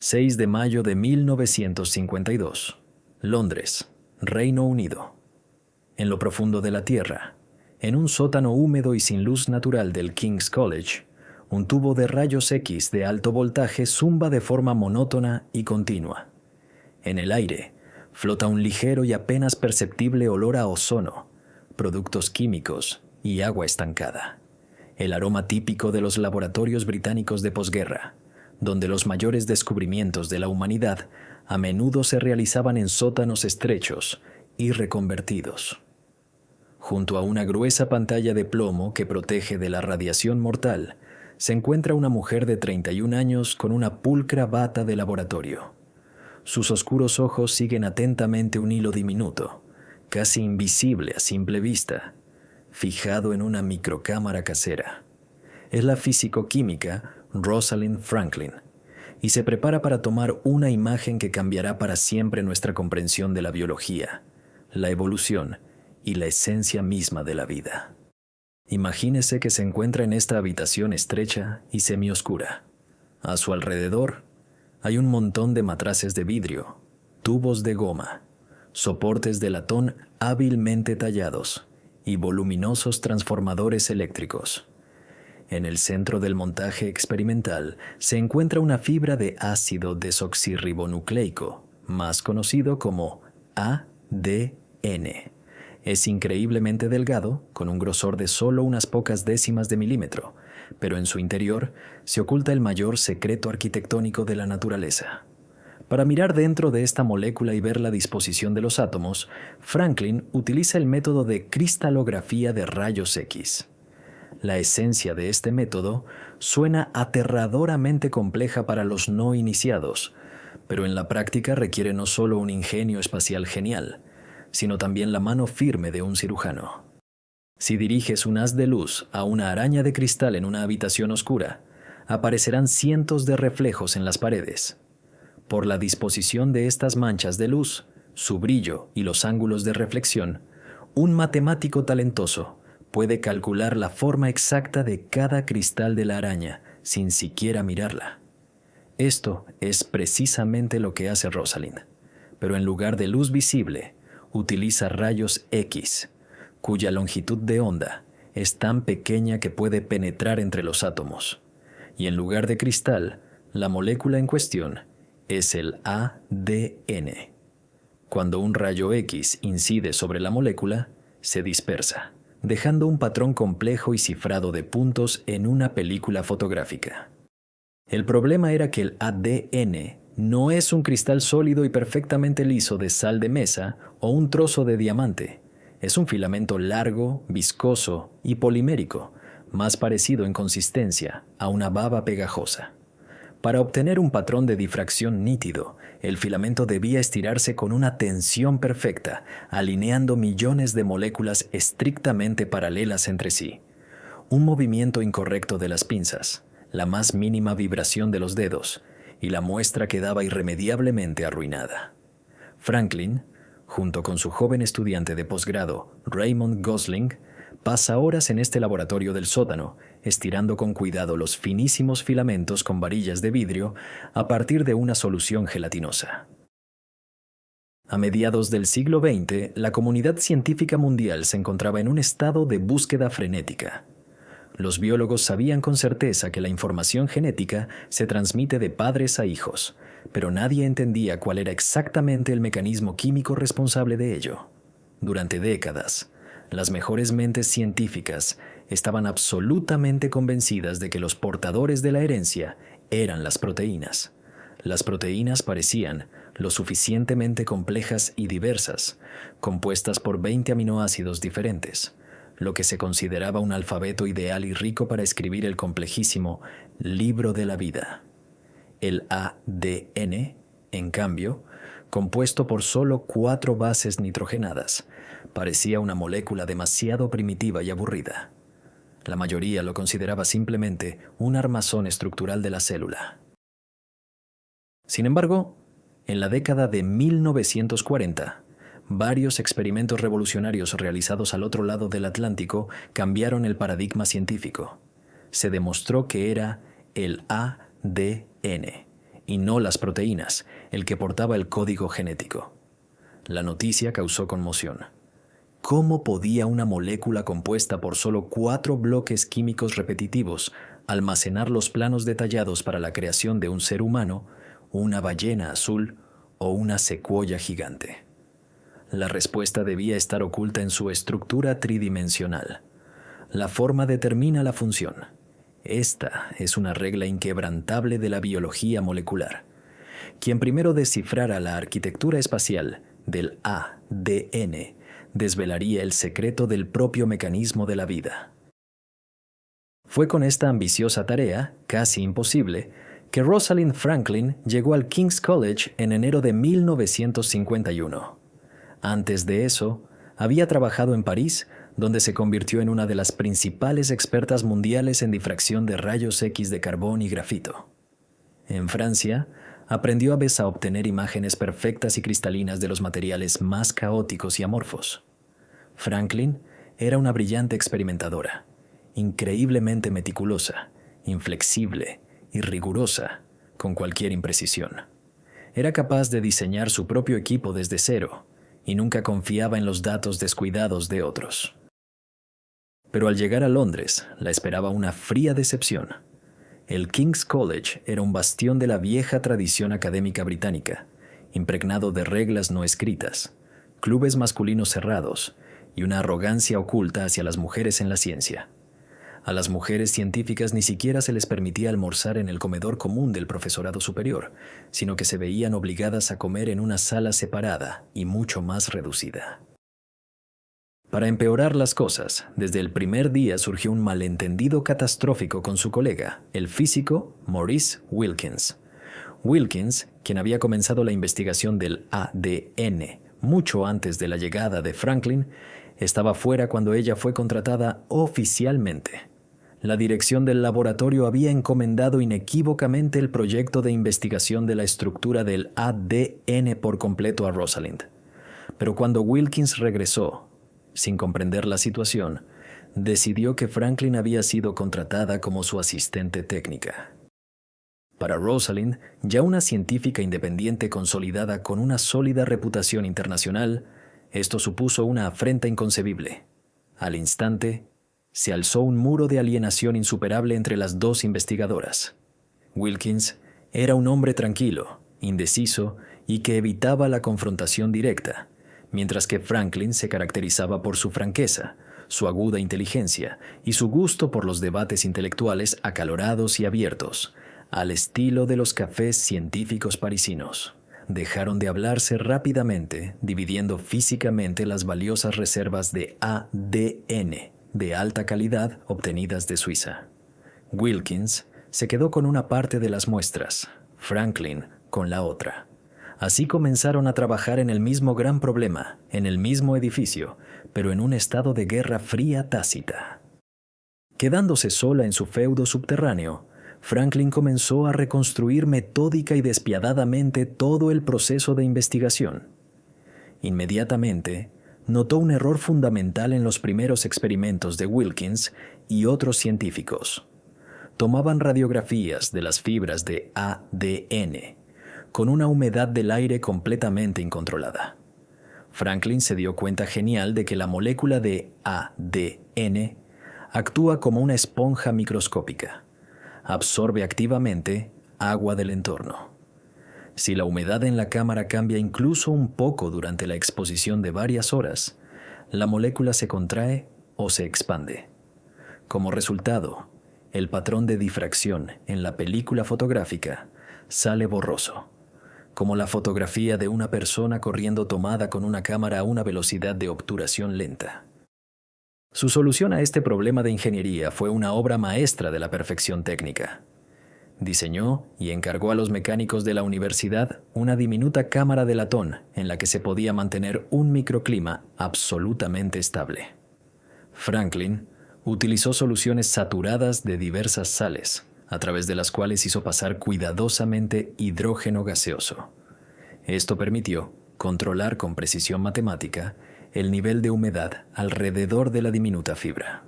6 de mayo de 1952. Londres, Reino Unido. En lo profundo de la Tierra, en un sótano húmedo y sin luz natural del King's College, un tubo de rayos X de alto voltaje zumba de forma monótona y continua. En el aire, flota un ligero y apenas perceptible olor a ozono, productos químicos y agua estancada. El aroma típico de los laboratorios británicos de posguerra, donde los mayores descubrimientos de la humanidad a menudo se realizaban en sótanos estrechos y reconvertidos. Junto a una gruesa pantalla de plomo que protege de la radiación mortal, se encuentra una mujer de 31 años con una pulcra bata de laboratorio. Sus oscuros ojos siguen atentamente un hilo diminuto, casi invisible a simple vista, fijado en una microcámara casera. Es la físico-química Rosalind Franklin, y se prepara para tomar una imagen que cambiará para siempre nuestra comprensión de la biología, la evolución y la esencia misma de la vida. Imagínese que se encuentra en esta habitación estrecha y semioscura. A su alrededor hay un montón de matraces de vidrio, tubos de goma, soportes de latón hábilmente tallados y voluminosos transformadores eléctricos. En el centro del montaje experimental se encuentra una fibra de ácido desoxirribonucleico, más conocido como ADN. Es increíblemente delgado, con un grosor de solo unas pocas décimas de milímetro, pero en su interior se oculta el mayor secreto arquitectónico de la naturaleza. Para mirar dentro de esta molécula y ver la disposición de los átomos, Franklin utiliza el método de cristalografía de rayos X. La esencia de este método suena aterradoramente compleja para los no iniciados, pero en la práctica requiere no solo un ingenio espacial genial, sino también la mano firme de un cirujano. Si diriges un haz de luz a una araña de cristal en una habitación oscura, aparecerán cientos de reflejos en las paredes. Por la disposición de estas manchas de luz, su brillo y los ángulos de reflexión, un matemático talentoso puede calcular la forma exacta de cada cristal de la araña sin siquiera mirarla. Esto es precisamente lo que hace Rosalind, pero en lugar de luz visible, utiliza rayos X, cuya longitud de onda es tan pequeña que puede penetrar entre los átomos. Y en lugar de cristal, la molécula en cuestión es el ADN. Cuando un rayo X incide sobre la molécula, se dispersa, dejando un patrón complejo y cifrado de puntos en una película fotográfica. El problema era que el ADN no es un cristal sólido y perfectamente liso de sal de mesa o un trozo de diamante. Es un filamento largo, viscoso y polimérico, más parecido en consistencia a una baba pegajosa. Para obtener un patrón de difracción nítido, el filamento debía estirarse con una tensión perfecta, alineando millones de moléculas estrictamente paralelas entre sí. Un movimiento incorrecto de las pinzas, la más mínima vibración de los dedos, y la muestra quedaba irremediablemente arruinada. Franklin, junto con su joven estudiante de posgrado, Raymond Gosling, pasa horas en este laboratorio del sótano, estirando con cuidado los finísimos filamentos con varillas de vidrio a partir de una solución gelatinosa. A mediados del siglo XX, la comunidad científica mundial se encontraba en un estado de búsqueda frenética. Los biólogos sabían con certeza que la información genética se transmite de padres a hijos, pero nadie entendía cuál era exactamente el mecanismo químico responsable de ello. Durante décadas, las mejores mentes científicas estaban absolutamente convencidas de que los portadores de la herencia eran las proteínas. Las proteínas parecían lo suficientemente complejas y diversas, compuestas por 20 aminoácidos diferentes, lo que se consideraba un alfabeto ideal y rico para escribir el complejísimo libro de la vida. El ADN, en cambio, compuesto por solo 4 bases nitrogenadas, parecía una molécula demasiado primitiva y aburrida. La mayoría lo consideraba simplemente un armazón estructural de la célula. Sin embargo, en la década de 1940, varios experimentos revolucionarios realizados al otro lado del Atlántico cambiaron el paradigma científico. Se demostró que era el ADN, y no las proteínas, el que portaba el código genético. La noticia causó conmoción. ¿Cómo podía una molécula compuesta por solo 4 bloques químicos repetitivos almacenar los planos detallados para la creación de un ser humano, una ballena azul o una secuoya gigante? La respuesta debía estar oculta en su estructura tridimensional. La forma determina la función. Esta es una regla inquebrantable de la biología molecular. Quien primero descifrara la arquitectura espacial del ADN desvelaría el secreto del propio mecanismo de la vida. Fue con esta ambiciosa tarea, casi imposible, que Rosalind Franklin llegó al King's College en enero de 1951. Antes de eso, había trabajado en París, donde se convirtió en una de las principales expertas mundiales en difracción de rayos X de carbón y grafito. En Francia, aprendió a veces a obtener imágenes perfectas y cristalinas de los materiales más caóticos y amorfos. Franklin era una brillante experimentadora, increíblemente meticulosa, inflexible y rigurosa con cualquier imprecisión. Era capaz de diseñar su propio equipo desde cero y nunca confiaba en los datos descuidados de otros. Pero al llegar a Londres, la esperaba una fría decepción. El King's College era un bastión de la vieja tradición académica británica, impregnado de reglas no escritas, clubes masculinos cerrados y una arrogancia oculta hacia las mujeres en la ciencia. A las mujeres científicas ni siquiera se les permitía almorzar en el comedor común del profesorado superior, sino que se veían obligadas a comer en una sala separada y mucho más reducida. Para empeorar las cosas, desde el primer día surgió un malentendido catastrófico con su colega, el físico Maurice Wilkins. Wilkins, quien había comenzado la investigación del ADN mucho antes de la llegada de Franklin, estaba fuera cuando ella fue contratada oficialmente. La dirección del laboratorio había encomendado inequívocamente el proyecto de investigación de la estructura del ADN por completo a Rosalind. Pero cuando Wilkins regresó, sin comprender la situación, decidió que Franklin había sido contratada como su asistente técnica. Para Rosalind, ya una científica independiente consolidada con una sólida reputación internacional, esto supuso una afrenta inconcebible. Al instante, se alzó un muro de alienación insuperable entre las dos investigadoras. Wilkins era un hombre tranquilo, indeciso y que evitaba la confrontación directa, mientras que Franklin se caracterizaba por su franqueza, su aguda inteligencia y su gusto por los debates intelectuales acalorados y abiertos, al estilo de los cafés científicos parisinos. Dejaron de hablarse rápidamente, dividiendo físicamente las valiosas reservas de ADN de alta calidad obtenidas de Suiza. Wilkins se quedó con una parte de las muestras, Franklin con la otra. Así comenzaron a trabajar en el mismo gran problema, en el mismo edificio, pero en un estado de guerra fría tácita. Quedándose sola en su feudo subterráneo, Franklin comenzó a reconstruir metódica y despiadadamente todo el proceso de investigación. Inmediatamente, notó un error fundamental en los primeros experimentos de Wilkins y otros científicos. Tomaban radiografías de las fibras de ADN, con una humedad del aire completamente incontrolada. Franklin se dio cuenta genial de que la molécula de ADN actúa como una esponja microscópica. Absorbe activamente agua del entorno. Si la humedad en la cámara cambia incluso un poco durante la exposición de varias horas, la molécula se contrae o se expande. Como resultado, el patrón de difracción en la película fotográfica sale borroso, como la fotografía de una persona corriendo tomada con una cámara a una velocidad de obturación lenta. Su solución a este problema de ingeniería fue una obra maestra de la perfección técnica. Diseñó y encargó a los mecánicos de la universidad una diminuta cámara de latón en la que se podía mantener un microclima absolutamente estable. Franklin utilizó soluciones saturadas de diversas sales, a través de las cuales hizo pasar cuidadosamente hidrógeno gaseoso. Esto permitió controlar con precisión matemática el nivel de humedad alrededor de la diminuta fibra.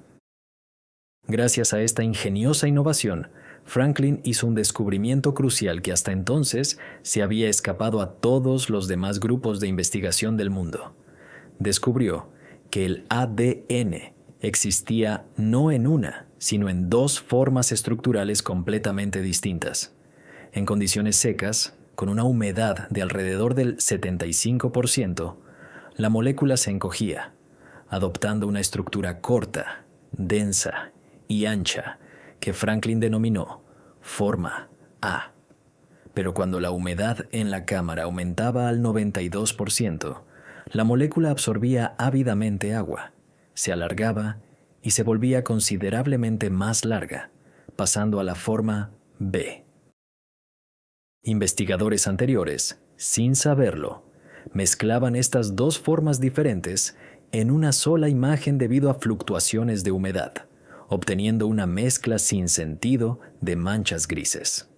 Gracias a esta ingeniosa innovación, Franklin hizo un descubrimiento crucial que hasta entonces se había escapado a todos los demás grupos de investigación del mundo. Descubrió que el ADN existía no en una, sino en dos formas estructurales completamente distintas. En condiciones secas, con una humedad de alrededor del 75%, la molécula se encogía, adoptando una estructura corta, densa y ancha que Franklin denominó forma A. Pero cuando la humedad en la cámara aumentaba al 92%, la molécula absorbía ávidamente agua, se alargaba y se volvía considerablemente más larga, pasando a la forma B. Investigadores anteriores, sin saberlo, mezclaban estas dos formas diferentes en una sola imagen debido a fluctuaciones de humedad, obteniendo una mezcla sin sentido de manchas grises.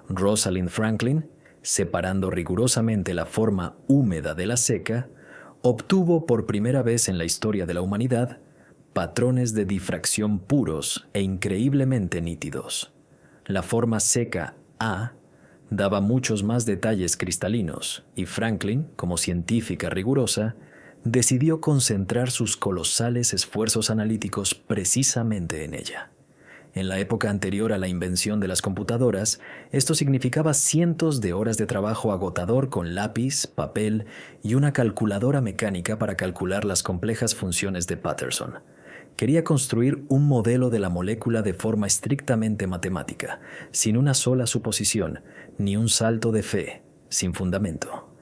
Rosalind Franklin, separando rigurosamente la forma húmeda de la seca, obtuvo por primera vez en la historia de la humanidad patrones de difracción puros e increíblemente nítidos. La forma seca A daba muchos más detalles cristalinos y Franklin, como científica rigurosa, decidió concentrar sus colosales esfuerzos analíticos precisamente en ella. En la época anterior a la invención de las computadoras, esto significaba cientos de horas de trabajo agotador con lápiz, papel y una calculadora mecánica para calcular las complejas funciones de Patterson. Quería construir un modelo de la molécula de forma estrictamente matemática, sin una sola suposición, ni un salto de fe, sin fundamento.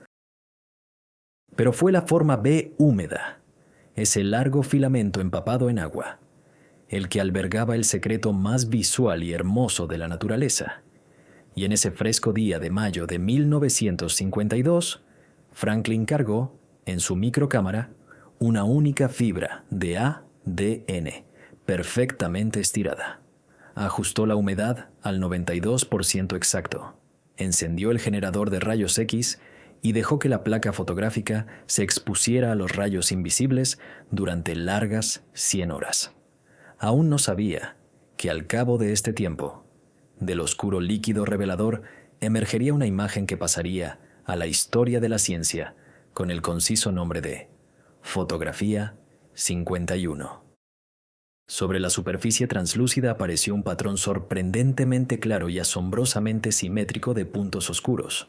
Pero fue la forma B húmeda, ese largo filamento empapado en agua, el que albergaba el secreto más visual y hermoso de la naturaleza. Y en ese fresco día de mayo de 1952, Franklin cargó, en su microcámara, una única fibra de ADN, perfectamente estirada. Ajustó la humedad al 92% exacto, encendió el generador de rayos X y dejó que la placa fotográfica se expusiera a los rayos invisibles durante largas 100 horas. Aún no sabía que al cabo de este tiempo, del oscuro líquido revelador emergería una imagen que pasaría a la historia de la ciencia con el conciso nombre de Fotografía 51. Sobre la superficie translúcida apareció un patrón sorprendentemente claro y asombrosamente simétrico de puntos oscuros.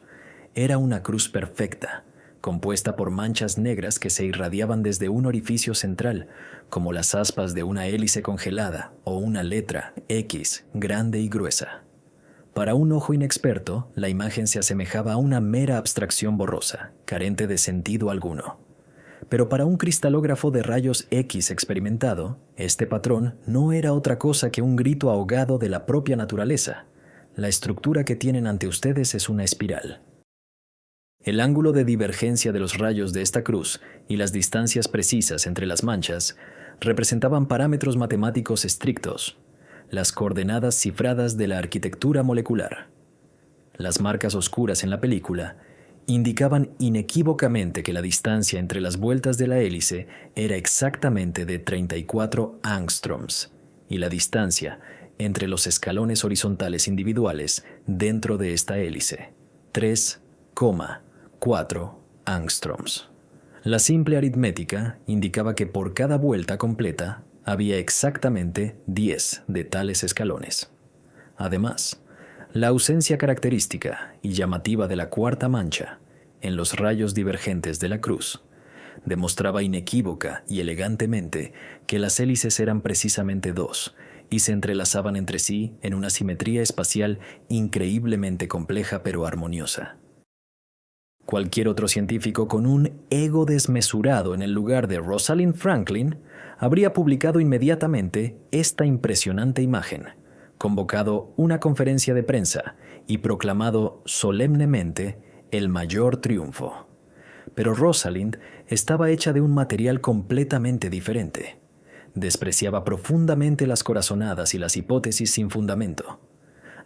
Era una cruz perfecta, compuesta por manchas negras que se irradiaban desde un orificio central, como las aspas de una hélice congelada o una letra X grande y gruesa. Para un ojo inexperto, la imagen se asemejaba a una mera abstracción borrosa, carente de sentido alguno. Pero para un cristalógrafo de rayos X experimentado, este patrón no era otra cosa que un grito ahogado de la propia naturaleza. La estructura que tienen ante ustedes es una espiral. El ángulo de divergencia de los rayos de esta cruz y las distancias precisas entre las manchas representaban parámetros matemáticos estrictos, las coordenadas cifradas de la arquitectura molecular. Las marcas oscuras en la película indicaban inequívocamente que la distancia entre las vueltas de la hélice era exactamente de 34 angstroms y la distancia entre los escalones horizontales individuales dentro de esta hélice, 3,4 angstroms. La simple aritmética indicaba que por cada vuelta completa había exactamente 10 de tales escalones. Además, la ausencia característica y llamativa de la cuarta mancha en los rayos divergentes de la cruz demostraba inequívoca y elegantemente que las hélices eran precisamente dos y se entrelazaban entre sí en una simetría espacial increíblemente compleja pero armoniosa. Cualquier otro científico con un ego desmesurado en el lugar de Rosalind Franklin habría publicado inmediatamente esta impresionante imagen, convocado una conferencia de prensa y proclamado solemnemente el mayor triunfo. Pero Rosalind estaba hecha de un material completamente diferente. Despreciaba profundamente las corazonadas y las hipótesis sin fundamento.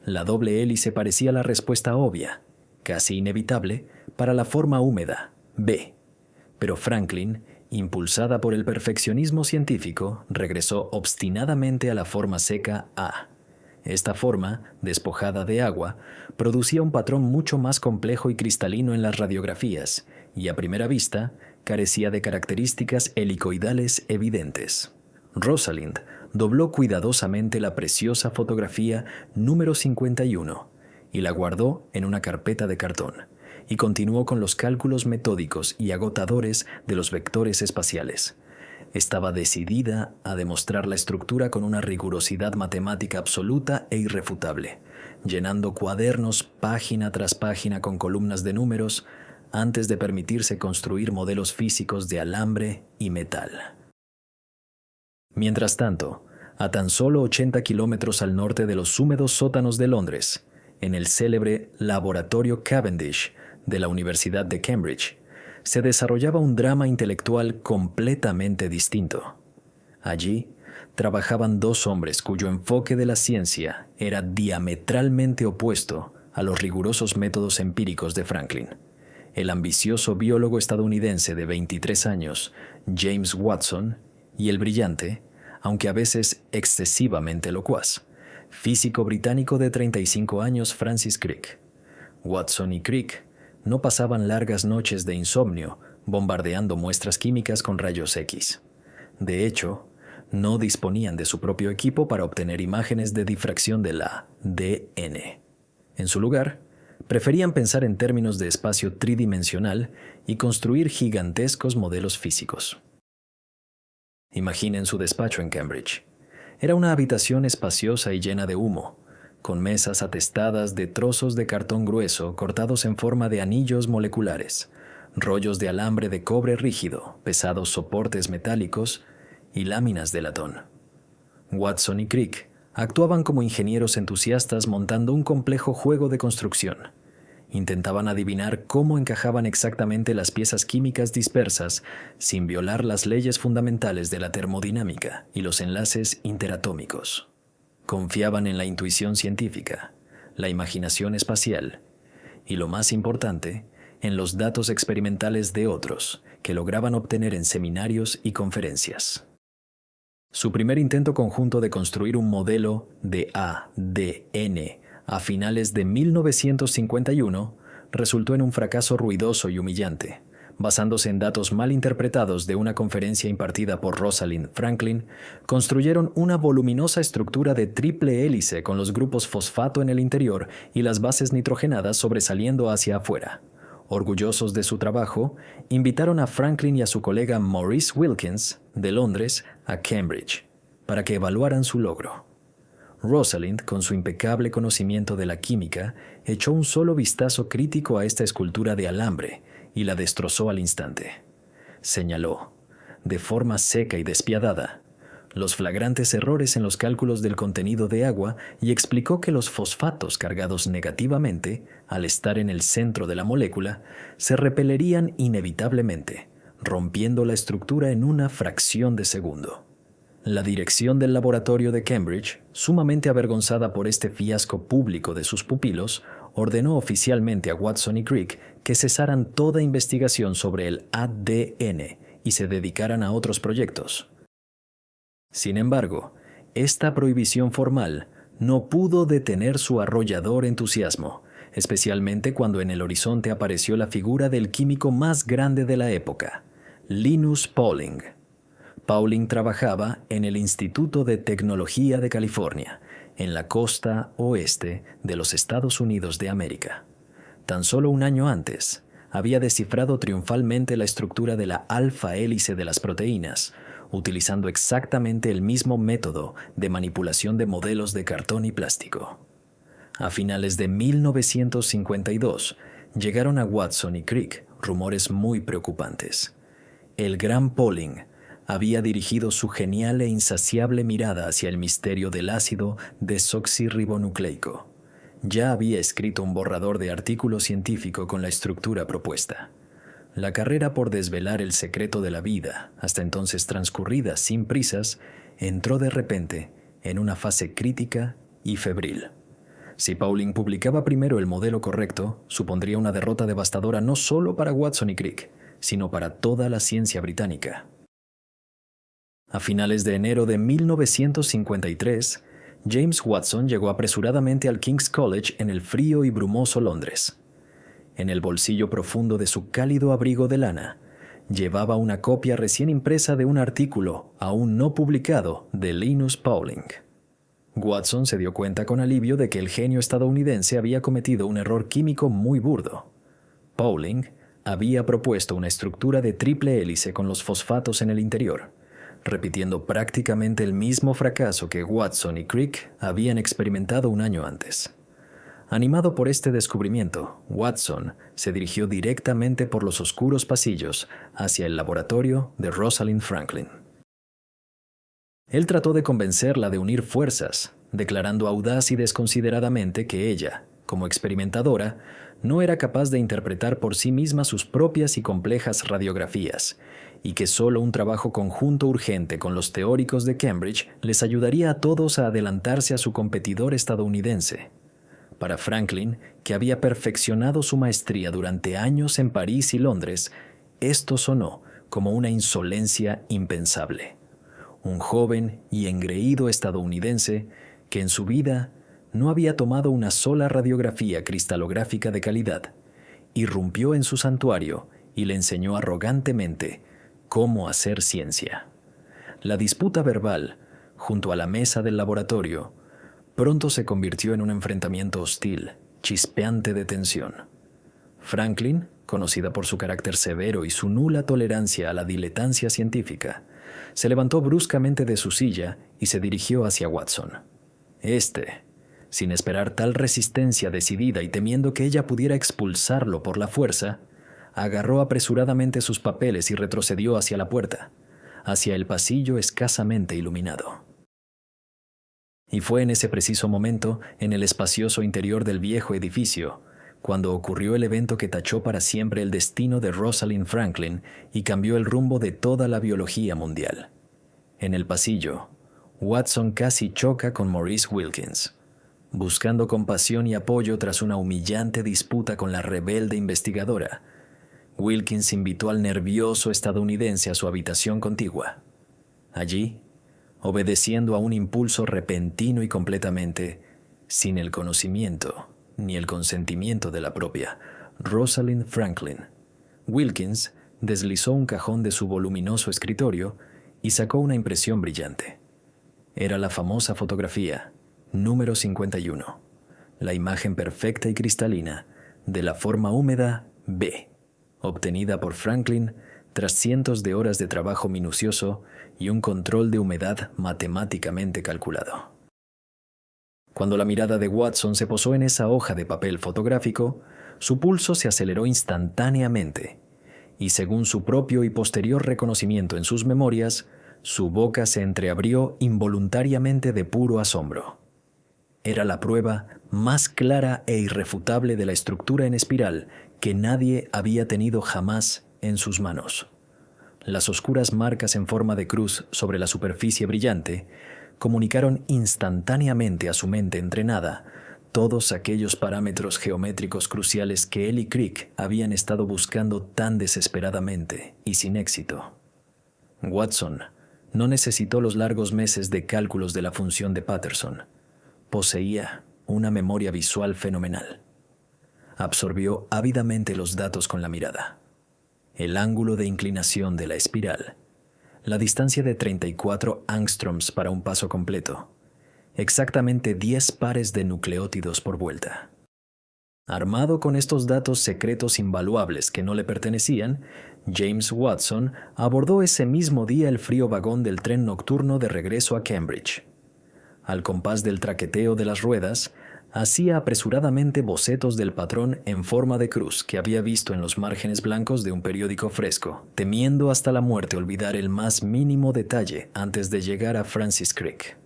La doble hélice parecía la respuesta obvia, casi inevitable, para la forma húmeda, B. Pero Franklin, impulsada por el perfeccionismo científico, regresó obstinadamente a la forma seca, A. Esta forma, despojada de agua, producía un patrón mucho más complejo y cristalino en las radiografías, y a primera vista carecía de características helicoidales evidentes. Rosalind dobló cuidadosamente la preciosa fotografía número 51 y la guardó en una carpeta de cartón, y continuó con los cálculos metódicos y agotadores de los vectores espaciales. Estaba decidida a demostrar la estructura con una rigurosidad matemática absoluta e irrefutable, llenando cuadernos página tras página con columnas de números antes de permitirse construir modelos físicos de alambre y metal. Mientras tanto, a tan solo 80 kilómetros al norte de los húmedos sótanos de Londres, en el célebre Laboratorio Cavendish de la Universidad de Cambridge, se desarrollaba un drama intelectual completamente distinto. Allí trabajaban dos hombres cuyo enfoque de la ciencia era diametralmente opuesto a los rigurosos métodos empíricos de Franklin. El ambicioso biólogo estadounidense de 23 años, James Watson, y el brillante, aunque a veces excesivamente locuaz, físico británico de 35 años, Francis Crick. Watson y Crick no pasaban largas noches de insomnio bombardeando muestras químicas con rayos X. De hecho, no disponían de su propio equipo para obtener imágenes de difracción del ADN. En su lugar, preferían pensar en términos de espacio tridimensional y construir gigantescos modelos físicos. Imaginen su despacho en Cambridge. Era una habitación espaciosa y llena de humo, con mesas atestadas de trozos de cartón grueso cortados en forma de anillos moleculares, rollos de alambre de cobre rígido, pesados soportes metálicos y láminas de latón. Watson y Crick actuaban como ingenieros entusiastas montando un complejo juego de construcción. Intentaban adivinar cómo encajaban exactamente las piezas químicas dispersas sin violar las leyes fundamentales de la termodinámica y los enlaces interatómicos. Confiaban en la intuición científica, la imaginación espacial y, lo más importante, en los datos experimentales de otros que lograban obtener en seminarios y conferencias. Su primer intento conjunto de construir un modelo de ADN a finales de 1951 resultó en un fracaso ruidoso y humillante. Basándose en datos mal interpretados de una conferencia impartida por Rosalind Franklin, construyeron una voluminosa estructura de triple hélice con los grupos fosfato en el interior y las bases nitrogenadas sobresaliendo hacia afuera. Orgullosos de su trabajo, invitaron a Franklin y a su colega Maurice Wilkins, de Londres, a Cambridge, para que evaluaran su logro. Rosalind, con su impecable conocimiento de la química, echó un solo vistazo crítico a esta escultura de alambre y la destrozó al instante. Señaló, de forma seca y despiadada, los flagrantes errores en los cálculos del contenido de agua y explicó que los fosfatos cargados negativamente, al estar en el centro de la molécula, se repelerían inevitablemente, rompiendo la estructura en una fracción de segundo. La dirección del laboratorio de Cambridge, sumamente avergonzada por este fiasco público de sus pupilos, ordenó oficialmente a Watson y Crick que cesaran toda investigación sobre el ADN y se dedicaran a otros proyectos. Sin embargo, esta prohibición formal no pudo detener su arrollador entusiasmo, especialmente cuando en el horizonte apareció la figura del químico más grande de la época, Linus Pauling. Pauling trabajaba en el Instituto de Tecnología de California, en la costa oeste de los Estados Unidos de América. Tan solo un año antes, había descifrado triunfalmente la estructura de la alfa hélice de las proteínas, utilizando exactamente el mismo método de manipulación de modelos de cartón y plástico. A finales de 1952, llegaron a Watson y Crick rumores muy preocupantes. El gran Pauling había dirigido su genial e insaciable mirada hacia el misterio del ácido desoxirribonucleico. Ya había escrito un borrador de artículo científico con la estructura propuesta. La carrera por desvelar el secreto de la vida, hasta entonces transcurrida sin prisas, entró de repente en una fase crítica y febril. Si Pauling publicaba primero el modelo correcto, supondría una derrota devastadora no solo para Watson y Crick, sino para toda la ciencia británica. A finales de enero de 1953, James Watson llegó apresuradamente al King's College en el frío y brumoso Londres. En el bolsillo profundo de su cálido abrigo de lana, llevaba una copia recién impresa de un artículo, aún no publicado, de Linus Pauling. Watson se dio cuenta con alivio de que el genio estadounidense había cometido un error químico muy burdo. Pauling había propuesto una estructura de triple hélice con los fosfatos en el interior, repitiendo prácticamente el mismo fracaso que Watson y Crick habían experimentado un año antes. Animado por este descubrimiento, Watson se dirigió directamente por los oscuros pasillos hacia el laboratorio de Rosalind Franklin. Él trató de convencerla de unir fuerzas, declarando audaz y desconsideradamente que ella, como experimentadora, no era capaz de interpretar por sí misma sus propias y complejas radiografías, y que solo un trabajo conjunto urgente con los teóricos de Cambridge les ayudaría a todos a adelantarse a su competidor estadounidense. Para Franklin, que había perfeccionado su maestría durante años en París y Londres, esto sonó como una insolencia impensable. Un joven y engreído estadounidense que en su vida no había tomado una sola radiografía cristalográfica de calidad, irrumpió en su santuario y le enseñó arrogantemente cómo hacer ciencia. La disputa verbal, junto a la mesa del laboratorio, pronto se convirtió en un enfrentamiento hostil, chispeante de tensión. Franklin, conocida por su carácter severo y su nula tolerancia a la diletancia científica, se levantó bruscamente de su silla y se dirigió hacia Watson. Sin esperar tal resistencia decidida y temiendo que ella pudiera expulsarlo por la fuerza, agarró apresuradamente sus papeles y retrocedió hacia la puerta, hacia el pasillo escasamente iluminado. Y fue en ese preciso momento, en el espacioso interior del viejo edificio, cuando ocurrió el evento que tachó para siempre el destino de Rosalind Franklin y cambió el rumbo de toda la biología mundial. En el pasillo, Watson casi choca con Maurice Wilkins, buscando compasión y apoyo tras una humillante disputa con la rebelde investigadora. Wilkins invitó al nervioso estadounidense a su habitación contigua. Allí, obedeciendo a un impulso repentino y completamente, sin el conocimiento ni el consentimiento de la propia Rosalind Franklin, Wilkins deslizó un cajón de su voluminoso escritorio y sacó una impresión brillante. Era la famosa fotografía, número 51, la imagen perfecta y cristalina de la forma húmeda B, obtenida por Franklin tras cientos de horas de trabajo minucioso y un control de humedad matemáticamente calculado. Cuando la mirada de Watson se posó en esa hoja de papel fotográfico, su pulso se aceleró instantáneamente, y según su propio y posterior reconocimiento en sus memorias, su boca se entreabrió involuntariamente de puro asombro. Era la prueba más clara e irrefutable de la estructura en espiral que nadie había tenido jamás en sus manos. Las oscuras marcas en forma de cruz sobre la superficie brillante comunicaron instantáneamente a su mente entrenada todos aquellos parámetros geométricos cruciales que él y Crick habían estado buscando tan desesperadamente y sin éxito. Watson no necesitó los largos meses de cálculos de la función de Patterson. Poseía una memoria visual fenomenal. Absorbió ávidamente los datos con la mirada. El ángulo de inclinación de la espiral, la distancia de 34 angstroms para un paso completo, exactamente 10 pares de nucleótidos por vuelta. Armado con estos datos secretos invaluables que no le pertenecían, James Watson abordó ese mismo día el frío vagón del tren nocturno de regreso a Cambridge. Al compás del traqueteo de las ruedas, hacía apresuradamente bocetos del patrón en forma de cruz que había visto en los márgenes blancos de un periódico fresco, temiendo hasta la muerte olvidar el más mínimo detalle antes de llegar a Francis Crick.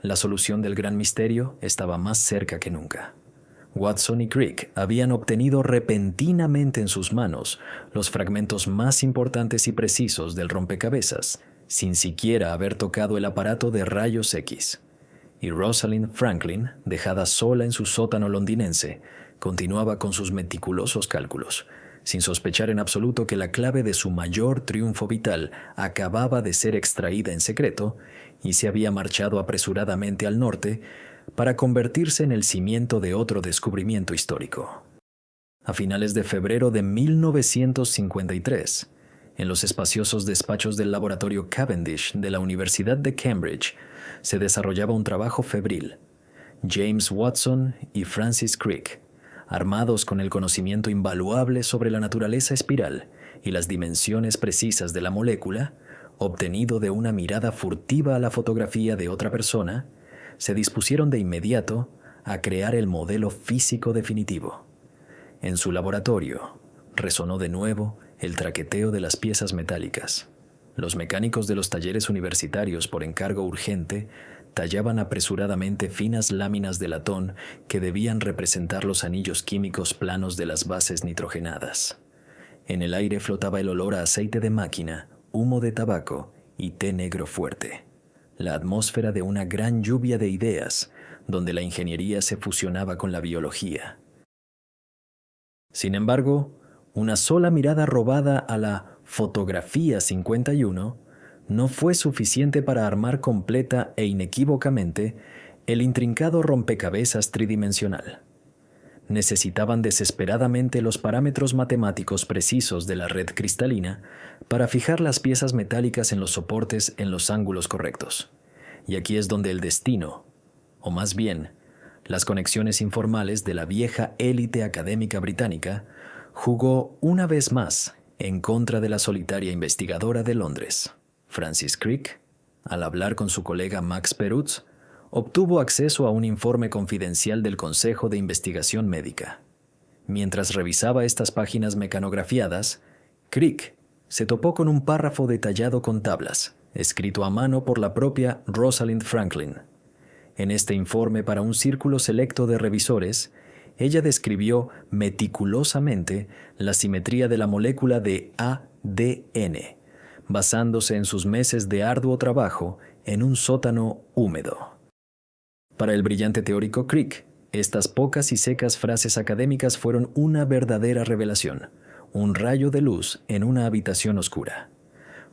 La solución del gran misterio estaba más cerca que nunca. Watson y Crick habían obtenido repentinamente en sus manos los fragmentos más importantes y precisos del rompecabezas, sin siquiera haber tocado el aparato de rayos X. Y Rosalind Franklin, dejada sola en su sótano londinense, continuaba con sus meticulosos cálculos, sin sospechar en absoluto que la clave de su mayor triunfo vital acababa de ser extraída en secreto y se había marchado apresuradamente al norte para convertirse en el cimiento de otro descubrimiento histórico. A finales de febrero de 1953, en los espaciosos despachos del laboratorio Cavendish de la Universidad de Cambridge, se desarrollaba un trabajo febril. James Watson y Francis Crick, armados con el conocimiento invaluable sobre la naturaleza espiral y las dimensiones precisas de la molécula, obtenido de una mirada furtiva a la fotografía de otra persona, se dispusieron de inmediato a crear el modelo físico definitivo. En su laboratorio, resonó de nuevo el traqueteo de las piezas metálicas. Los mecánicos de los talleres universitarios, por encargo urgente, tallaban apresuradamente finas láminas de latón que debían representar los anillos químicos planos de las bases nitrogenadas. En el aire flotaba el olor a aceite de máquina, humo de tabaco y té negro fuerte. La atmósfera de una gran lluvia de ideas, donde la ingeniería se fusionaba con la biología. Sin embargo, una sola mirada robada a la Fotografía 51 no fue suficiente para armar completa e inequívocamente el intrincado rompecabezas tridimensional. Necesitaban desesperadamente los parámetros matemáticos precisos de la red cristalina para fijar las piezas metálicas en los soportes en los ángulos correctos. Y aquí es donde el destino, o más bien, las conexiones informales de la vieja élite académica británica, jugó una vez más en contra de la solitaria investigadora de Londres. Francis Crick, al hablar con su colega Max Perutz, obtuvo acceso a un informe confidencial del Consejo de Investigación Médica. Mientras revisaba estas páginas mecanografiadas, Crick se topó con un párrafo detallado con tablas, escrito a mano por la propia Rosalind Franklin. En este informe para un círculo selecto de revisores, ella describió meticulosamente la simetría de la molécula de ADN, basándose en sus meses de arduo trabajo en un sótano húmedo. Para el brillante teórico Crick, estas pocas y secas frases académicas fueron una verdadera revelación, un rayo de luz en una habitación oscura.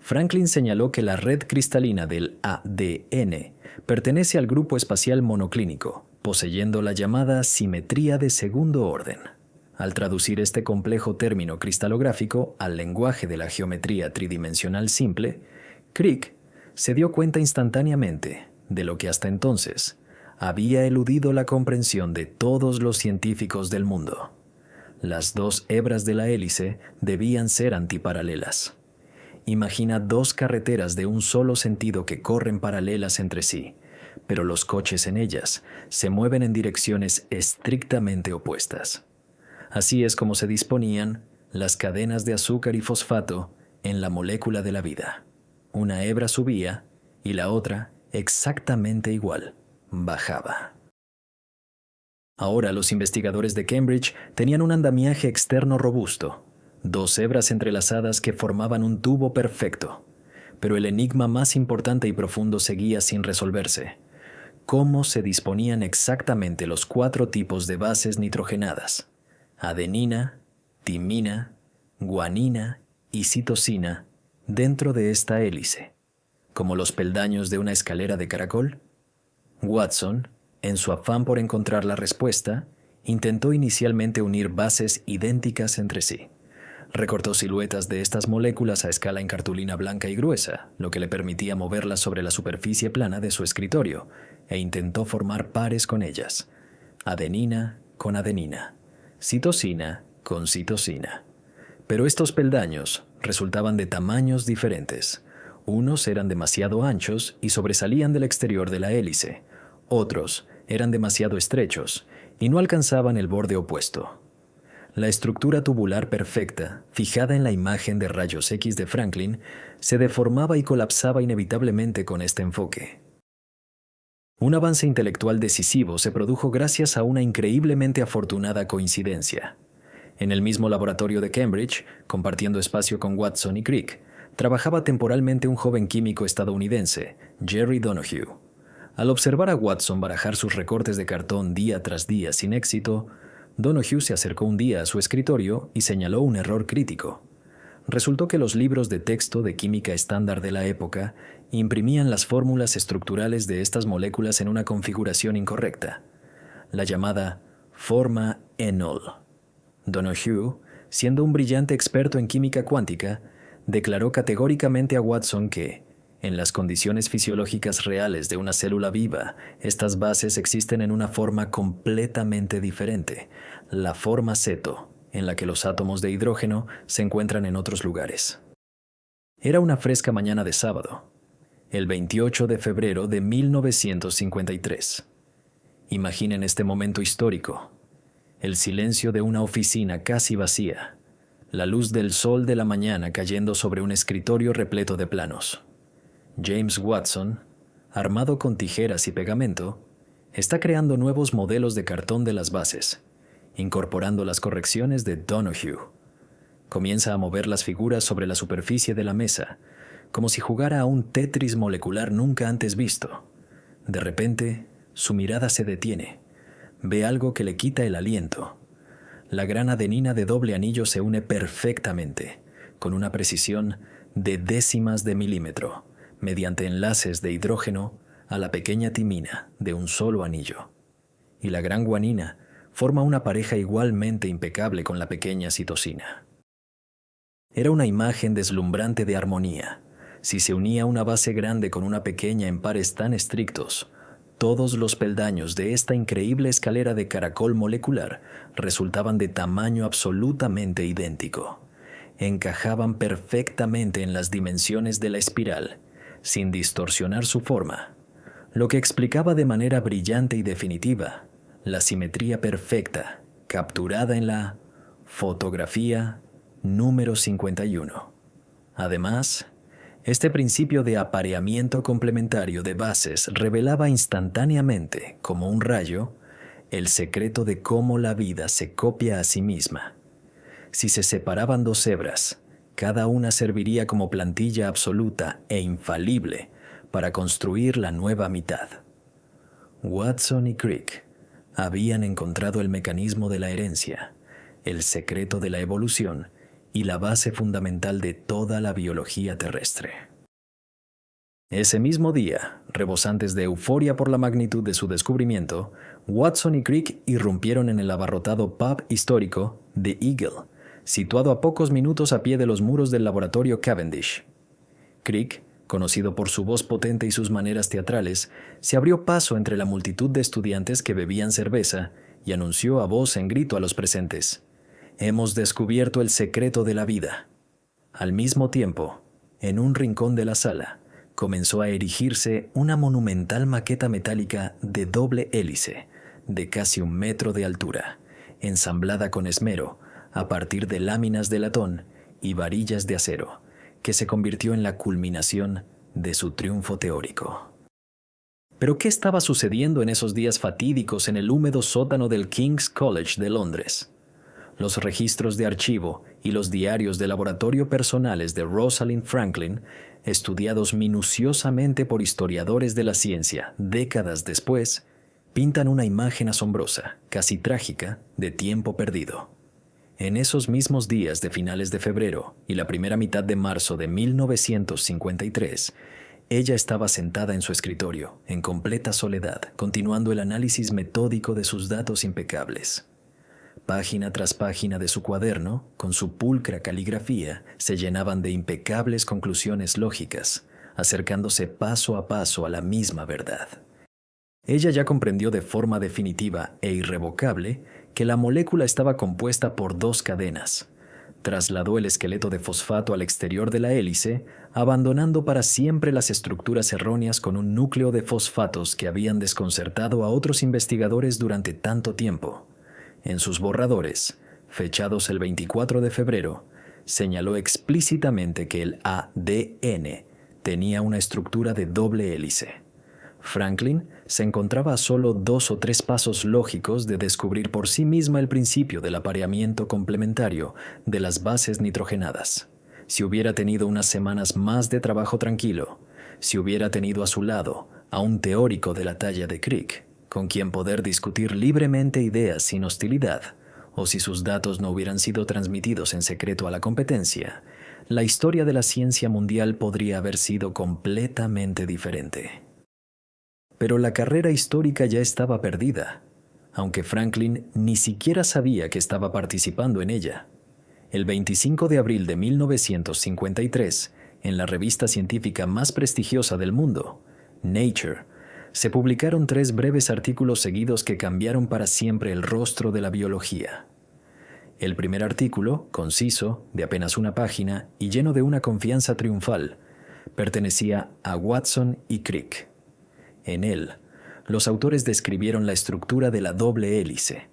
Franklin señaló que la red cristalina del ADN pertenece al grupo espacial monoclínico, poseyendo la llamada simetría de segundo orden. Al traducir este complejo término cristalográfico al lenguaje de la geometría tridimensional simple, Crick se dio cuenta instantáneamente de lo que hasta entonces había eludido la comprensión de todos los científicos del mundo. Las dos hebras de la hélice debían ser antiparalelas. Imagina dos carreteras de un solo sentido que corren paralelas entre sí, pero los coches en ellas se mueven en direcciones estrictamente opuestas. Así es como se disponían las cadenas de azúcar y fosfato en la molécula de la vida. Una hebra subía y la otra, exactamente igual, bajaba. Ahora los investigadores de Cambridge tenían un andamiaje externo robusto, dos hebras entrelazadas que formaban un tubo perfecto. Pero el enigma más importante y profundo seguía sin resolverse. ¿Cómo se disponían exactamente los 4 tipos de bases nitrogenadas? Adenina, timina, guanina y citosina dentro de esta hélice, como los peldaños de una escalera de caracol. Watson, en su afán por encontrar la respuesta, intentó inicialmente unir bases idénticas entre sí. Recortó siluetas de estas moléculas a escala en cartulina blanca y gruesa, lo que le permitía moverlas sobre la superficie plana de su escritorio, e intentó formar pares con ellas. Adenina con adenina, citosina con citosina. Pero estos peldaños resultaban de tamaños diferentes. Unos eran demasiado anchos y sobresalían del exterior de la hélice. Otros eran demasiado estrechos y no alcanzaban el borde opuesto. La estructura tubular perfecta, fijada en la imagen de rayos X de Franklin, se deformaba y colapsaba inevitablemente con este enfoque. Un avance intelectual decisivo se produjo gracias a una increíblemente afortunada coincidencia. En el mismo laboratorio de Cambridge, compartiendo espacio con Watson y Crick, trabajaba temporalmente un joven químico estadounidense, Jerry Donoghue. Al observar a Watson barajar sus recortes de cartón día tras día sin éxito, Donoghue se acercó un día a su escritorio y señaló un error crítico. Resultó que los libros de texto de química estándar de la época imprimían las fórmulas estructurales de estas moléculas en una configuración incorrecta, la llamada forma Enol. Donoghue, siendo un brillante experto en química cuántica, declaró categóricamente a Watson que, en las condiciones fisiológicas reales de una célula viva, estas bases existen en una forma completamente diferente, la forma ceto, en la que los átomos de hidrógeno se encuentran en otros lugares. Era una fresca mañana de sábado, el 28 de febrero de 1953. Imaginen este momento histórico: el silencio de una oficina casi vacía, la luz del sol de la mañana cayendo sobre un escritorio repleto de planos. James Watson, armado con tijeras y pegamento, está creando nuevos modelos de cartón de las bases, incorporando las correcciones de Donoghue. Comienza a mover las figuras sobre la superficie de la mesa, como si jugara a un Tetris molecular nunca antes visto. De repente, su mirada se detiene. Ve algo que le quita el aliento. La gran adenina de doble anillo se une perfectamente, con una precisión de décimas de milímetro, mediante enlaces de hidrógeno a la pequeña timina de un solo anillo. Y la gran guanina forma una pareja igualmente impecable con la pequeña citosina. Era una imagen deslumbrante de armonía. Si se unía una base grande con una pequeña en pares tan estrictos, todos los peldaños de esta increíble escalera de caracol molecular resultaban de tamaño absolutamente idéntico. Encajaban perfectamente en las dimensiones de la espiral, sin distorsionar su forma, lo que explicaba de manera brillante y definitiva la simetría perfecta capturada en la fotografía número 51. Además, este principio de apareamiento complementario de bases revelaba instantáneamente, como un rayo, el secreto de cómo la vida se copia a sí misma. Si se separaban dos hebras, cada una serviría como plantilla absoluta e infalible para construir la nueva mitad. Watson y Crick habían encontrado el mecanismo de la herencia, el secreto de la evolución y la base fundamental de toda la biología terrestre. Ese mismo día, rebosantes de euforia por la magnitud de su descubrimiento, Watson y Crick irrumpieron en el abarrotado pub histórico The Eagle, situado a pocos minutos a pie de los muros del laboratorio Cavendish. Crick, conocido por su voz potente y sus maneras teatrales, se abrió paso entre la multitud de estudiantes que bebían cerveza y anunció a voz en grito a los presentes: «Hemos descubierto el secreto de la vida». Al mismo tiempo, en un rincón de la sala, comenzó a erigirse una monumental maqueta metálica de doble hélice, de casi 1 metro de altura, ensamblada con esmero, a partir de láminas de latón y varillas de acero, que se convirtió en la culminación de su triunfo teórico. ¿Pero qué estaba sucediendo en esos días fatídicos en el húmedo sótano del King's College de Londres? Los registros de archivo y los diarios de laboratorio personales de Rosalind Franklin, estudiados minuciosamente por historiadores de la ciencia décadas después, pintan una imagen asombrosa, casi trágica, de tiempo perdido. En esos mismos días de finales de febrero y la primera mitad de marzo de 1953, ella estaba sentada en su escritorio, en completa soledad, continuando el análisis metódico de sus datos impecables. Página tras página de su cuaderno, con su pulcra caligrafía, se llenaban de impecables conclusiones lógicas, acercándose paso a paso a la misma verdad. Ella ya comprendió de forma definitiva e irrevocable que la molécula estaba compuesta por 2 cadenas. Trasladó el esqueleto de fosfato al exterior de la hélice, abandonando para siempre las estructuras erróneas con un núcleo de fosfatos que habían desconcertado a otros investigadores durante tanto tiempo. En sus borradores, fechados el 24 de febrero, señaló explícitamente que el ADN tenía una estructura de doble hélice. Franklin se encontraba a solo 2 o 3 pasos lógicos de descubrir por sí misma el principio del apareamiento complementario de las bases nitrogenadas. Si hubiera tenido unas semanas más de trabajo tranquilo, si hubiera tenido a su lado a un teórico de la talla de Crick, con quien poder discutir libremente ideas sin hostilidad, o si sus datos no hubieran sido transmitidos en secreto a la competencia, la historia de la ciencia mundial podría haber sido completamente diferente. Pero la carrera histórica ya estaba perdida, aunque Franklin ni siquiera sabía que estaba participando en ella. El 25 de abril de 1953, en la revista científica más prestigiosa del mundo, Nature, se publicaron 3 breves artículos seguidos que cambiaron para siempre el rostro de la biología. El primer artículo, conciso, de apenas una página y lleno de una confianza triunfal, pertenecía a Watson y Crick. En él, los autores describieron la estructura de la doble hélice.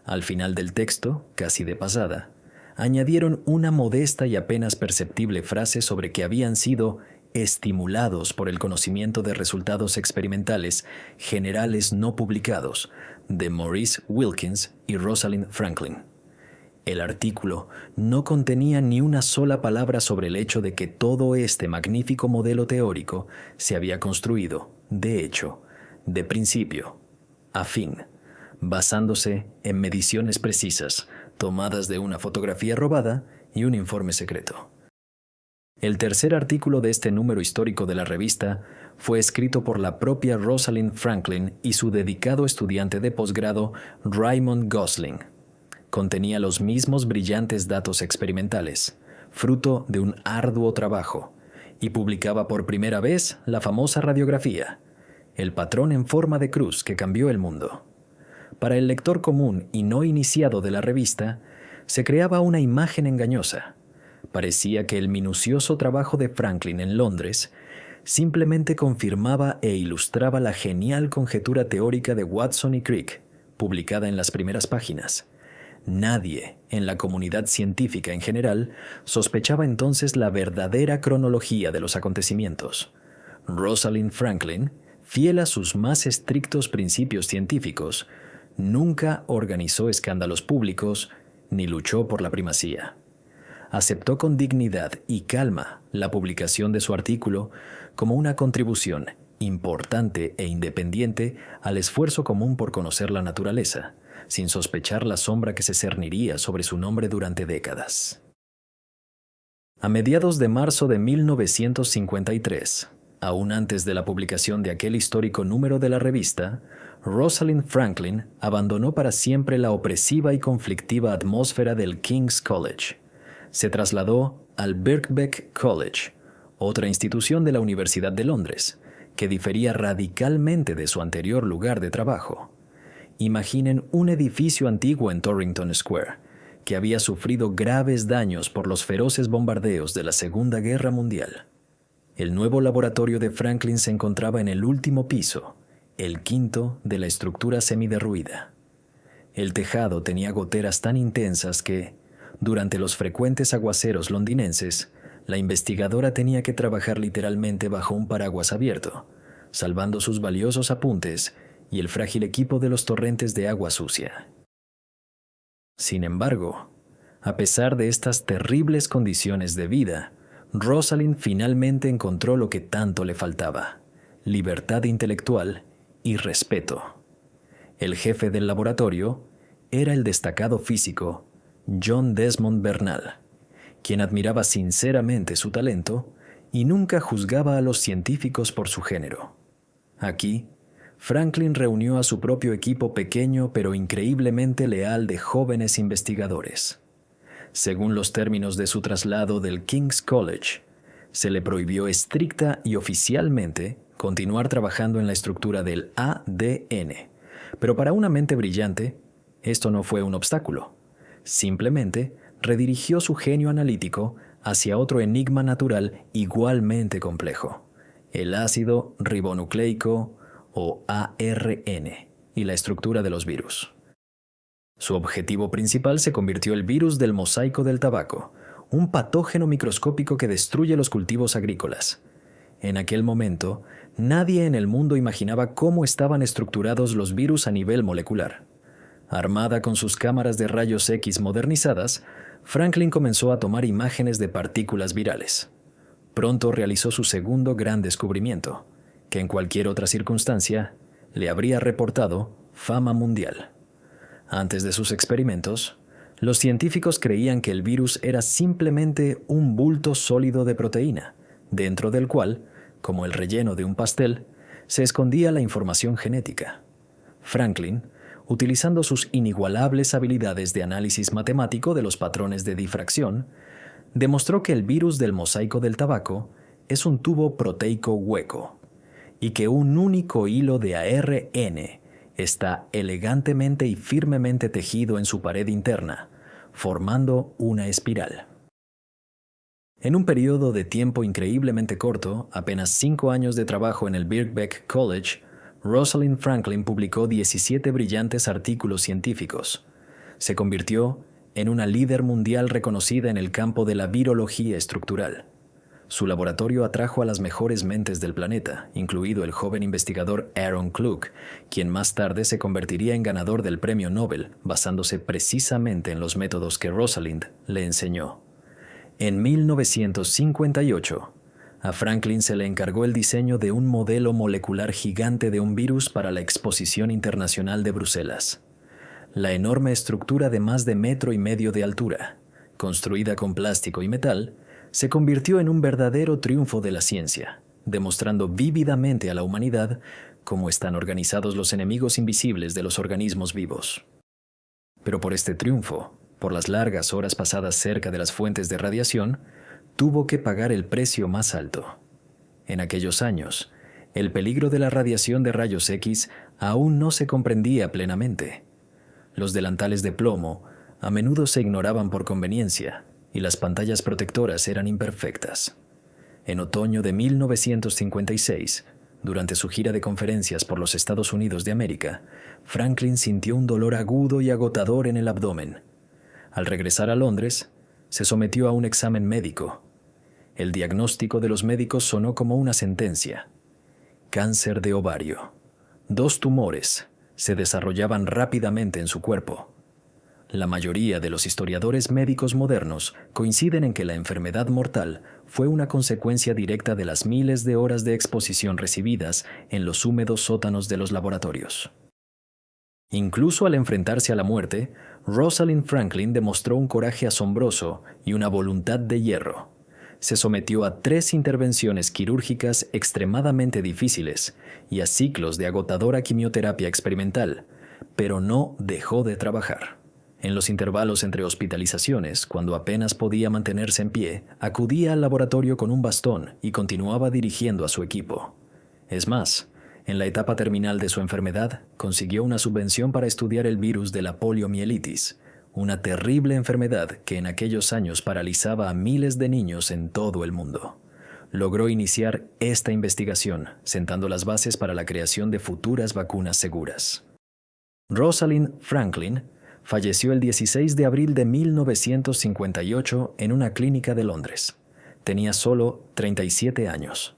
Al final del texto, casi de pasada, añadieron una modesta y apenas perceptible frase sobre que habían sido estimulados por el conocimiento de resultados experimentales generales no publicados de Maurice Wilkins y Rosalind Franklin. El artículo no contenía ni una sola palabra sobre el hecho de que todo este magnífico modelo teórico se había construido, de hecho, de principio a fin, basándose en mediciones precisas, tomadas de una fotografía robada y un informe secreto. El tercer artículo de este número histórico de la revista fue escrito por la propia Rosalind Franklin y su dedicado estudiante de posgrado Raymond Gosling. Contenía los mismos brillantes datos experimentales, fruto de un arduo trabajo, y publicaba por primera vez la famosa radiografía, el patrón en forma de cruz que cambió el mundo. Para el lector común y no iniciado de la revista, se creaba una imagen engañosa. Parecía que el minucioso trabajo de Franklin en Londres simplemente confirmaba e ilustraba la genial conjetura teórica de Watson y Crick, publicada en las primeras páginas. Nadie, en la comunidad científica en general, sospechaba entonces la verdadera cronología de los acontecimientos. Rosalind Franklin, fiel a sus más estrictos principios científicos, nunca organizó escándalos públicos ni luchó por la primacía. Aceptó con dignidad y calma la publicación de su artículo como una contribución importante e independiente al esfuerzo común por conocer la naturaleza, sin sospechar la sombra que se cerniría sobre su nombre durante décadas. A mediados de marzo de 1953, aún antes de la publicación de aquel histórico número de la revista, Rosalind Franklin abandonó para siempre la opresiva y conflictiva atmósfera del King's College. Se trasladó al Birkbeck College, otra institución de la Universidad de Londres, que difería radicalmente de su anterior lugar de trabajo. Imaginen un edificio antiguo en Torrington Square, que había sufrido graves daños por los feroces bombardeos de la Segunda Guerra Mundial. El nuevo laboratorio de Franklin se encontraba en el último piso, el quinto de la estructura semiderruida. El tejado tenía goteras tan intensas que, durante los frecuentes aguaceros londinenses, la investigadora tenía que trabajar literalmente bajo un paraguas abierto, salvando sus valiosos apuntes y el frágil equipo de los torrentes de agua sucia. Sin embargo, a pesar de estas terribles condiciones de vida, Rosalind finalmente encontró lo que tanto le faltaba: libertad intelectual y respeto. El jefe del laboratorio era el destacado físico John Desmond Bernal, quien admiraba sinceramente su talento y nunca juzgaba a los científicos por su género. Aquí, Franklin reunió a su propio equipo pequeño pero increíblemente leal de jóvenes investigadores. Según los términos de su traslado del King's College, se le prohibió estricta y oficialmente continuar trabajando en la estructura del ADN. Pero para una mente brillante, esto no fue un obstáculo. Simplemente redirigió su genio analítico hacia otro enigma natural igualmente complejo: el ácido ribonucleico o ARN y la estructura de los virus. Su objetivo principal se convirtió el virus del mosaico del tabaco, un patógeno microscópico que destruye los cultivos agrícolas. En aquel momento, nadie en el mundo imaginaba cómo estaban estructurados los virus a nivel molecular. Armada con sus cámaras de rayos X modernizadas, Franklin comenzó a tomar imágenes de partículas virales. Pronto realizó su segundo gran descubrimiento, que en cualquier otra circunstancia le habría reportado fama mundial. Antes de sus experimentos, Los científicos creían que el virus era simplemente un bulto sólido de proteína, dentro del cual, como el relleno de un pastel, se escondía la información genética. Franklin, utilizando sus inigualables habilidades de análisis matemático de los patrones de difracción, demostró que el virus del mosaico del tabaco es un tubo proteico hueco y que un único hilo de ARN está elegantemente y firmemente tejido en su pared interna, formando una espiral. En un periodo de tiempo increíblemente corto, apenas 5 años de trabajo en el Birkbeck College, Rosalind Franklin publicó 17 brillantes artículos científicos. Se convirtió en una líder mundial reconocida en el campo de la virología estructural. Su laboratorio atrajo a las mejores mentes del planeta, incluido el joven investigador Aaron Klug, quien más tarde se convertiría en ganador del premio Nobel, basándose precisamente en los métodos que Rosalind le enseñó. En 1958, a Franklin se le encargó el diseño de un modelo molecular gigante de un virus para la Exposición Internacional de Bruselas. La enorme estructura de más de 1,5 metros de altura, construida con plástico y metal, se convirtió en un verdadero triunfo de la ciencia, demostrando vívidamente a la humanidad cómo están organizados los enemigos invisibles de los organismos vivos. Pero por este triunfo, por las largas horas pasadas cerca de las fuentes de radiación, tuvo que pagar el precio más alto. En aquellos años, el peligro de la radiación de rayos X aún no se comprendía plenamente. Los delantales de plomo a menudo se ignoraban por conveniencia y las pantallas protectoras eran imperfectas. En otoño de 1956, durante su gira de conferencias por los Estados Unidos de América, Franklin sintió un dolor agudo y agotador en el abdomen. Al regresar a Londres, se sometió a un examen médico. El diagnóstico de los médicos sonó como una sentencia: cáncer de ovario. 2 tumores se desarrollaban rápidamente en su cuerpo. La mayoría de los historiadores médicos modernos coinciden en que la enfermedad mortal fue una consecuencia directa de las miles de horas de exposición recibidas en los húmedos sótanos de los laboratorios. Incluso al enfrentarse a la muerte, Rosalind Franklin demostró un coraje asombroso y una voluntad de hierro. Se sometió a 3 intervenciones quirúrgicas extremadamente difíciles y a ciclos de agotadora quimioterapia experimental, pero no dejó de trabajar. En los intervalos entre hospitalizaciones, cuando apenas podía mantenerse en pie, acudía al laboratorio con un bastón y continuaba dirigiendo a su equipo. Es más, en la etapa terminal de su enfermedad, consiguió una subvención para estudiar el virus de la poliomielitis, una terrible enfermedad que en aquellos años paralizaba a miles de niños en todo el mundo. Logró iniciar esta investigación, sentando las bases para la creación de futuras vacunas seguras. Rosalind Franklin falleció el 16 de abril de 1958 en una clínica de Londres. Tenía solo 37 años.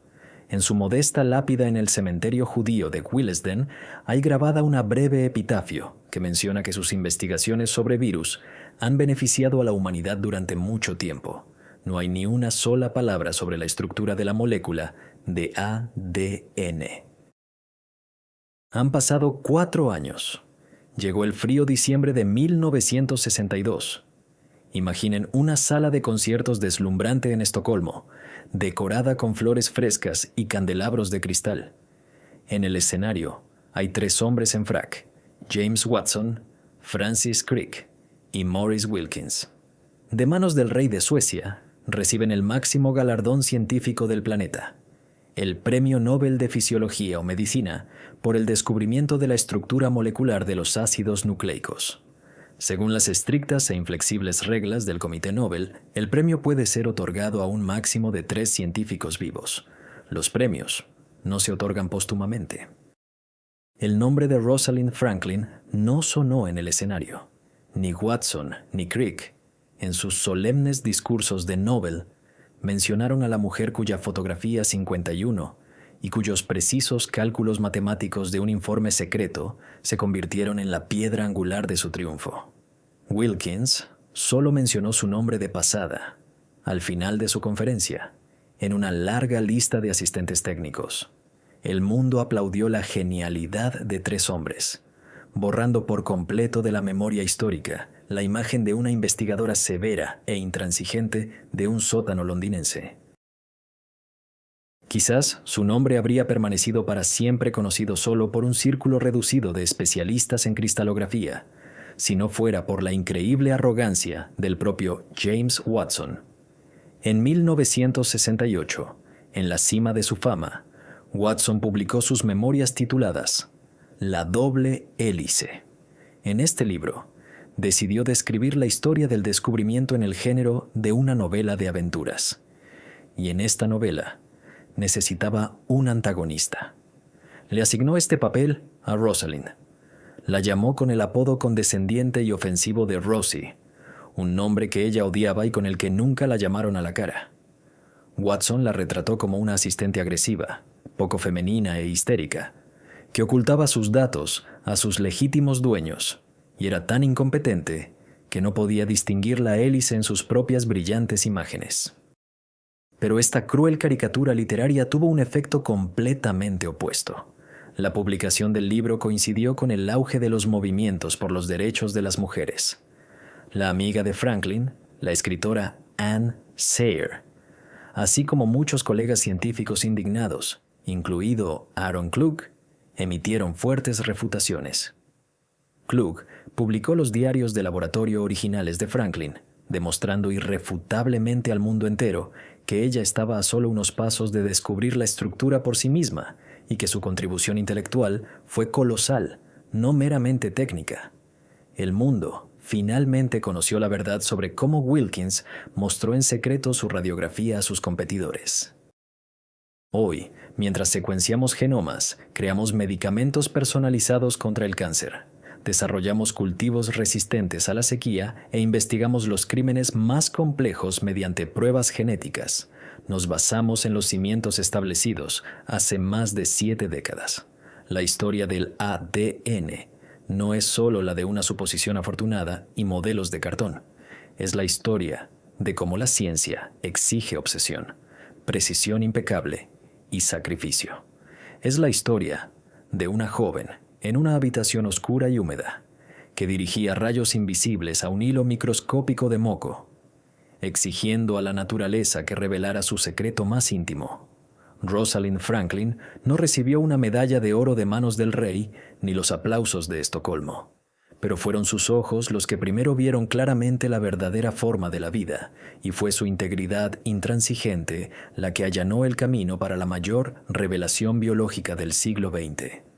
En su modesta lápida en el cementerio judío de Willesden hay grabada una breve epitafio que menciona que sus investigaciones sobre virus han beneficiado a la humanidad durante mucho tiempo. No hay ni una sola palabra sobre la estructura de la molécula de ADN. Han pasado 4 años. Llegó el frío diciembre de 1962. Imaginen una sala de conciertos deslumbrante en Estocolmo, decorada con flores frescas y candelabros de cristal. En el escenario hay 3 hombres en frac: James Watson, Francis Crick y Maurice Wilkins. De manos del rey de Suecia, reciben el máximo galardón científico del planeta, el Premio Nobel de Fisiología o Medicina por el descubrimiento de la estructura molecular de los ácidos nucleicos. Según las estrictas e inflexibles reglas del Comité Nobel, el premio puede ser otorgado a un máximo de 3 científicos vivos. Los premios no se otorgan póstumamente. El nombre de Rosalind Franklin no sonó en el escenario. Ni Watson ni Crick, en sus solemnes discursos de Nobel, mencionaron a la mujer cuya fotografía 51 y cuyos precisos cálculos matemáticos de un informe secreto se convirtieron en la piedra angular de su triunfo. Wilkins solo mencionó su nombre de pasada, al final de su conferencia, en una larga lista de asistentes técnicos. El mundo aplaudió la genialidad de 3 hombres, borrando por completo de la memoria histórica la imagen de una investigadora severa e intransigente de un sótano londinense. Quizás su nombre habría permanecido para siempre conocido solo por un círculo reducido de especialistas en cristalografía, si no fuera por la increíble arrogancia del propio James Watson. En 1968, en la cima de su fama, Watson publicó sus memorias tituladas La doble hélice. En este libro, decidió describir la historia del descubrimiento en el género de una novela de aventuras. Y en esta novela, necesitaba un antagonista. Le asignó este papel a Rosalind. La llamó con el apodo condescendiente y ofensivo de Rosie, un nombre que ella odiaba y con el que nunca la llamaron a la cara. Watson la retrató como una asistente agresiva, poco femenina e histérica, que ocultaba sus datos a sus legítimos dueños y era tan incompetente que no podía distinguir la hélice en sus propias brillantes imágenes. Pero esta cruel caricatura literaria tuvo un efecto completamente opuesto. La publicación del libro coincidió con el auge de los movimientos por los derechos de las mujeres. La amiga de Franklin, la escritora Anne Sayre, así como muchos colegas científicos indignados, incluido Aaron Klug, emitieron fuertes refutaciones. Klug publicó los diarios de laboratorio originales de Franklin, demostrando irrefutablemente al mundo entero que ella estaba a solo unos pasos de descubrir la estructura por sí misma y que su contribución intelectual fue colosal, no meramente técnica. El mundo finalmente conoció la verdad sobre cómo Wilkins mostró en secreto su radiografía a sus competidores. Hoy, mientras secuenciamos genomas, creamos medicamentos personalizados contra el cáncer, desarrollamos cultivos resistentes a la sequía e investigamos los crímenes más complejos mediante pruebas genéticas. Nos basamos en los cimientos establecidos hace más de 7 décadas. La historia del ADN no es solo la de una suposición afortunada y modelos de cartón. Es la historia de cómo la ciencia exige obsesión, precisión impecable y sacrificio. Es la historia de una joven en una habitación oscura y húmeda, que dirigía rayos invisibles a un hilo microscópico de moco, exigiendo a la naturaleza que revelara su secreto más íntimo. Rosalind Franklin no recibió una medalla de oro de manos del rey ni los aplausos de Estocolmo, pero fueron sus ojos los que primero vieron claramente la verdadera forma de la vida, y fue su integridad intransigente la que allanó el camino para la mayor revelación biológica del siglo XX.